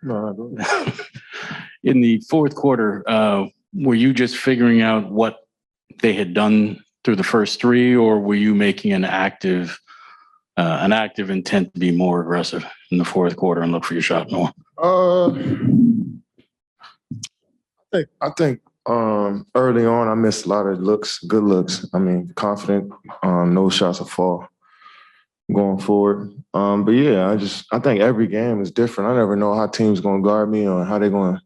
No, go ahead. In the fourth quarter, were you just figuring out what they had done through the first three, or were you making an active intent to be more aggressive in the fourth quarter and look for your shot more? I think early on I missed a lot of good looks. I mean, confident, no shots will fall going forward. But yeah, I think every game is different. I never know how teams gonna guard me or how they're gonna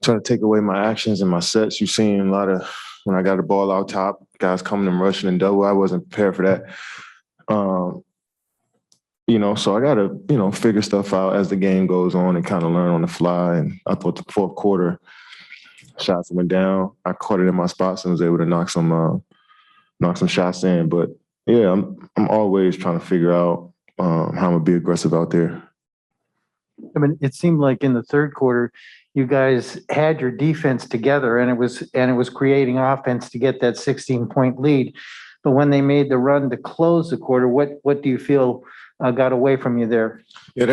try to take away my actions and my sets. You've seen a lot of when I got the ball out top, guys coming and rushing and double. I wasn't prepared for that. So I gotta, figure stuff out as the game goes on and kind of learn on the fly. And I thought the fourth quarter shots went down. I caught it in my spots and was able to knock some shots in. But yeah, I'm always trying to figure out how I'm gonna be aggressive out there. I mean, it seemed like in the third quarter, you guys had your defense together, and it was creating offense to get that 16-point lead. But when they made the run to close the quarter, what do you feel got away from you there? Yeah,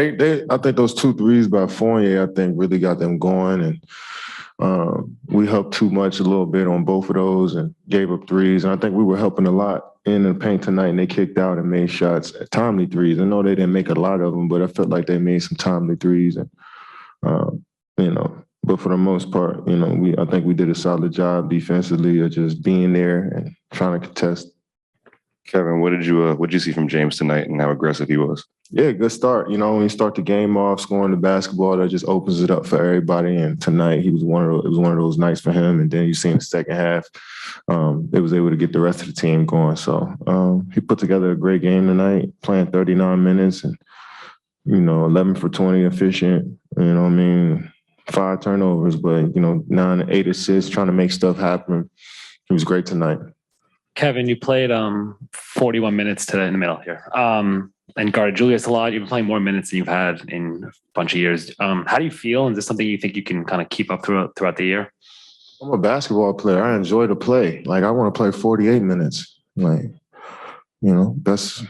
I think those 2 threes by Fournier, I think, really got them going, and we helped too much a little bit on both of those and gave up threes. And I think we were helping a lot in the paint tonight, and they kicked out and made shots, timely threes. I know they didn't make a lot of them, but I felt like they made some timely threes. And, but for the most part, I think we did a solid job defensively of just being there and trying to contest. Kevin, what did you see from James tonight and how aggressive he was? Yeah, good start. When you start the game off scoring the basketball, that just opens it up for everybody. And tonight it was one of those nights for him. And then you see in the second half, they was able to get the rest of the team going. So he put together a great game tonight, playing 39 minutes and 11 for 20 efficient. 5 turnovers, but 8 assists, trying to make stuff happen. He was great tonight. Kevin, you played 41 minutes today in the middle here, and guarded Julius a lot. You've been playing more minutes than you've had in a bunch of years. How do you feel? Is this something you think you can kind of keep up throughout the year? I'm a basketball player. I enjoy to play. Like, I want to play 48 minutes. Like, that's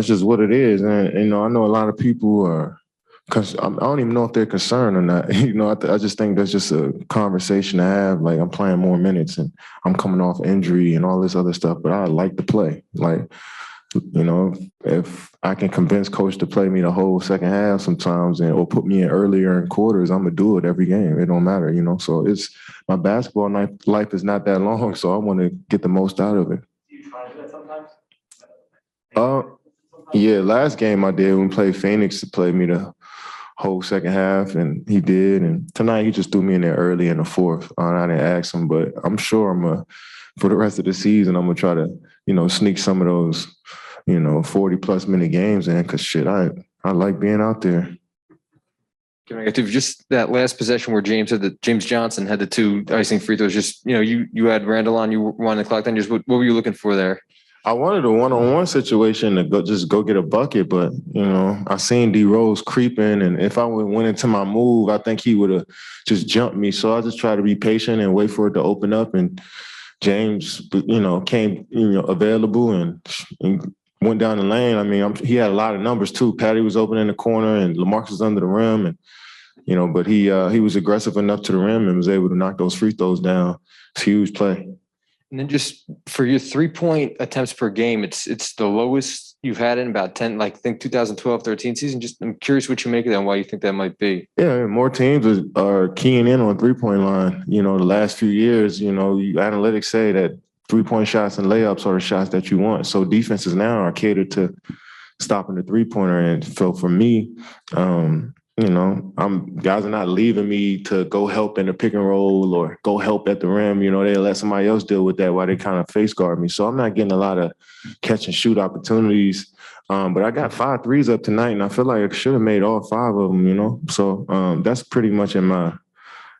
just what it is. And I know a lot of people are. Because I don't even know if they're concerned or not. I just think that's just a conversation to have. Like, I'm playing more minutes and I'm coming off injury and all this other stuff, but I like to play. Like, if I can convince coach to play me the whole second half sometimes or put me in earlier in quarters, I'm going to do it every game. It don't matter, So it's my basketball life is not that long, so I want to get the most out of it. Do you try to do that sometimes? Yeah, last game I did when we played Phoenix to play me the whole second half, and he did. And tonight he just threw me in there early in the fourth. I didn't ask him, but I'm sure for the rest of the season, I'm gonna try to, sneak some of those, 40-plus minute games in, because shit, I like being out there. Can I get to just that last possession where James Johnson had the 2 icing free throws? Just you had Randall on, you wanted to clock then. Just what were you looking for there? I wanted a one-on-one situation to go get a bucket, but I seen D Rose creeping, and if I went into my move, I think he would have just jumped me. So I just try to be patient and wait for it to open up. And James, came available and went down the lane. I mean, he had a lot of numbers too. Patty was open in the corner, and LaMarcus was under the rim, and but he was aggressive enough to the rim and was able to knock those free throws down. It's a huge play. And then just for your 3-point attempts per game, it's the lowest you've had in about 10, like I think 2012-13 season. Just I'm curious what you make of that and why you think that might be. Yeah, more teams are keying in on 3-point line. The last few years, analytics say that 3-point shots and layups are the shots that you want. So defenses now are catered to stopping the 3-pointer. And so for me, guys are not leaving me to go help in the pick and roll or go help at the rim. They let somebody else deal with that while they kind of face guard me. So I'm not getting a lot of catch and shoot opportunities. But I got 5 threes up tonight, and I feel like I should have made all 5 of them. So that's pretty much in my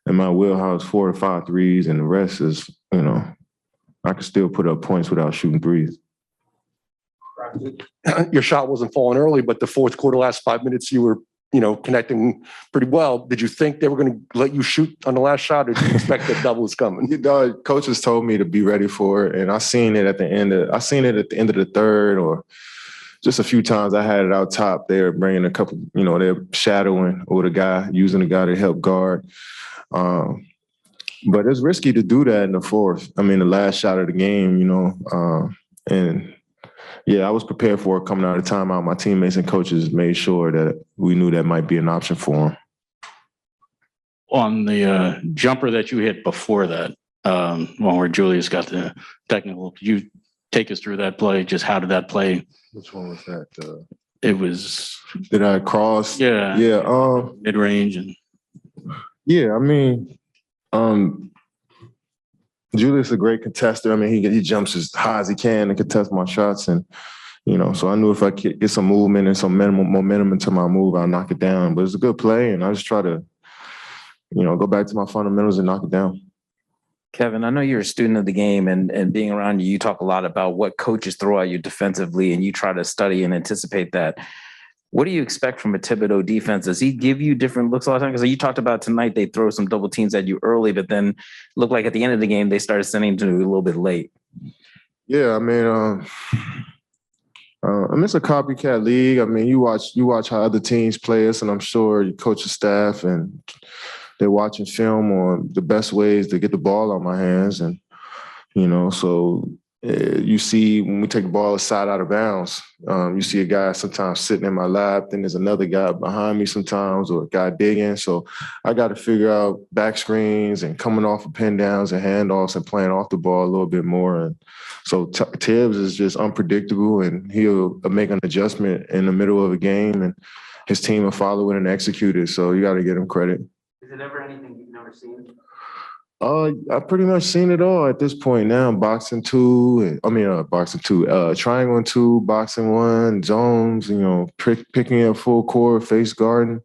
wheelhouse, 4 or 5 threes, and the rest is I can still put up points without shooting threes. Your shot wasn't falling early, but the fourth quarter, last 5 minutes, you were connecting pretty well. Did you think they were going to let you shoot on the last shot, or did you expect that double was coming? Coaches told me to be ready for it, and I seen it at the end of the third, or just a few times I had it out top. They were bringing a couple, they're shadowing or the guy, using the guy to help guard. But it's risky to do that in the fourth. I mean, the last shot of the game, and yeah, I was prepared for it coming out of the timeout. My teammates and coaches made sure that we knew that might be an option for him. On the jumper that you hit before that, where Julius got the technical, could you take us through that play? Just how did that play? Which one was that? It was. Did I cross? Yeah. Yeah. Mid range and. Yeah, I mean, Julius is a great contester. I mean, he jumps as high as he can to contest my shots, and so I knew if I could get some movement and some momentum into my move, I'll knock it down. But it's a good play, and I just try to, go back to my fundamentals and knock it down. Kevin, I know you're a student of the game, and being around you, you talk a lot about what coaches throw at you defensively, and you try to study and anticipate that. What do you expect from a Thibodeau defense? Does he give you different looks all the time? Because you talked about tonight, they throw some double teams at you early, but then looked like at the end of the game, they started sending to you a little bit late. Yeah, I mean, it's a copycat league. I mean, you watch how other teams play us, and I'm sure you coach the staff and they're watching film on the best ways to get the ball on my hands. And, so you see when we take the ball aside out of bounds, you see a guy sometimes sitting in my lap, then there's another guy behind me sometimes, or a guy digging. So I got to figure out back screens and coming off of pin downs and handoffs and playing off the ball a little bit more. And so Tibbs is just unpredictable, and he'll make an adjustment in the middle of a game, and his team will follow it and execute it. So you got to give him credit. Is it ever anything you've never seen? I've pretty much seen it all at this point now. Boxing 2, triangle and 2, boxing 1, zones, picking up full court, face guarding,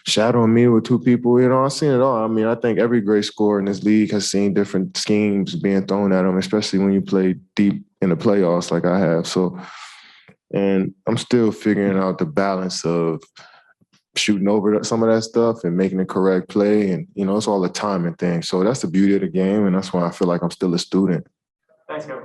shadowing me with 2 people. I've seen it all. I mean, I think every great scorer in this league has seen different schemes being thrown at them, especially when you play deep in the playoffs like I have. So, and I'm still figuring out the balance of shooting over some of that stuff and making the correct play. And, it's all a timing thing. So that's the beauty of the game. And that's why I feel like I'm still a student. Thanks, Kevin.